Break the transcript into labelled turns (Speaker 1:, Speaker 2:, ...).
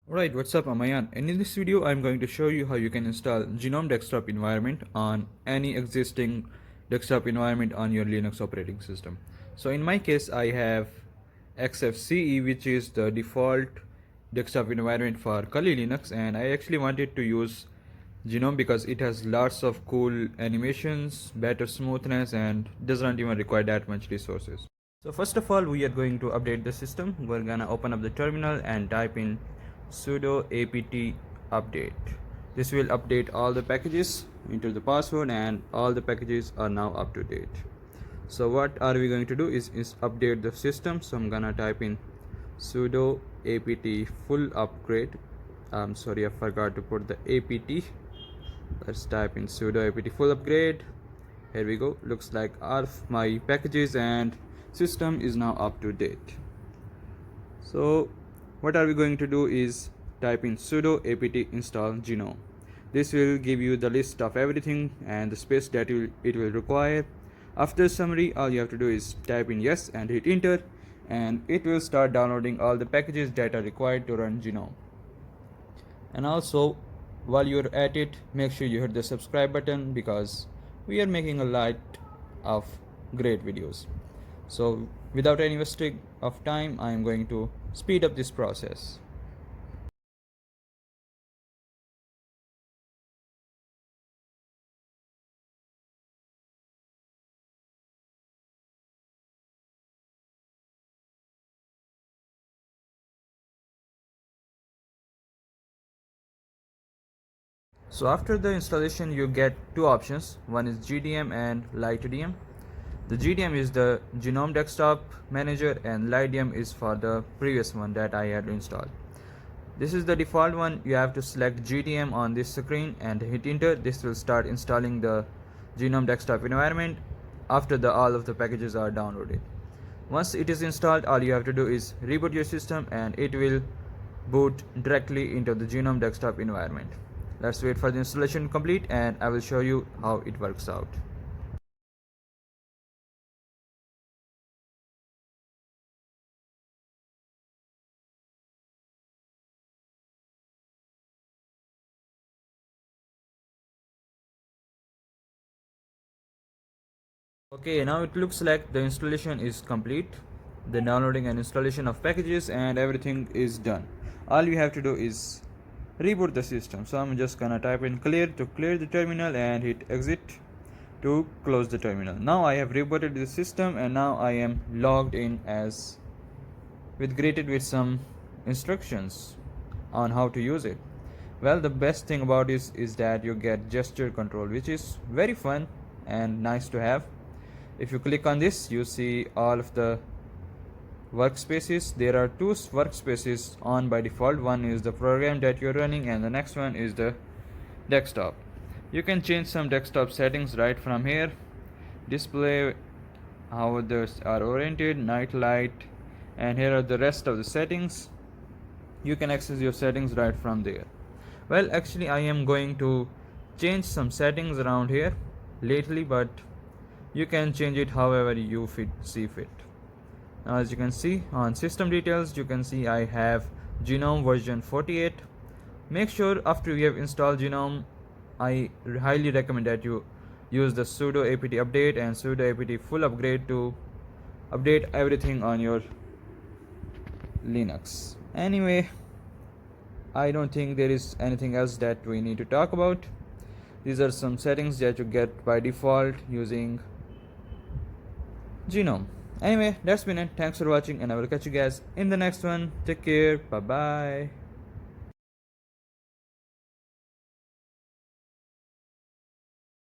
Speaker 1: Alright, what's up, I'm Ayan, and in this video I'm going to show you how you can install Gnome desktop environment on any existing desktop environment on your Linux operating system. So in my case I have XFCE, which is the default desktop environment for Kali Linux, and I actually wanted to use Gnome because it has lots of cool animations, better smoothness, and doesn't even require that much resources. So first of all, we are going to update the system. We're gonna open up the terminal and type in sudo apt update. This will update all the packages into the password, and all the packages are now up to date. So what are we going to do is update the system. So I'm gonna type in sudo apt full upgrade. I'm sorry, I forgot to put the apt. Let's type in sudo apt full upgrade. Here we go. Looks like all of my packages and system is now up to date. So what are we going to do is type in sudo apt install Gnome. This will give you the list of everything and the space that it will require. After summary, all you have to do is type in yes and hit enter, and it will start downloading all the packages that are required to run Gnome. And also, while you're at it, make sure you hit the subscribe button because we are making a lot of great videos. So without any wasting of time, I am going to speed up this process. So after the installation, you get two options. One is GDM and LightDM. The GDM is the Gnome Desktop Manager, and LightDM is for the previous one that I had installed. This is the default one. You have to select GDM on this screen and hit enter. This will start installing the Gnome Desktop environment after all of the packages are downloaded. Once it is installed, all you have to do is reboot your system and it will boot directly into the Gnome Desktop environment. Let's wait for the installation complete and I will show you how it works out. Okay, now it looks like the installation is complete. The downloading and installation of packages and everything is done. All you have to do is reboot the system. So I'm just gonna type in clear to clear the terminal and hit exit to close the terminal. Now I have rebooted the system and now I am logged in as greeted with some instructions on how to use it. Well, the best thing about this is that you get gesture control, which is very fun and nice to have. If you click on this, you see all of the workspaces. There are two workspaces on by default. One is the program that you're running and the next one is the desktop. You can change some desktop settings right from here. Display, how others are oriented, night light, and here are the rest of the settings. You can access your settings right from there. Well, actually I am going to change some settings around here lately, but you can change it however you see fit. Now as you can see on system details, you can see I have Gnome version 48. Make sure after you have installed Gnome, I highly recommend that you use the sudo apt update and sudo apt full upgrade to update everything on your Linux. Anyway, I don't think there is anything else that we need to talk about. These are some settings that you get by default using Gnome. Anyway, that's been it. Thanks for watching and I will catch you guys in the next one. Take care. Bye bye.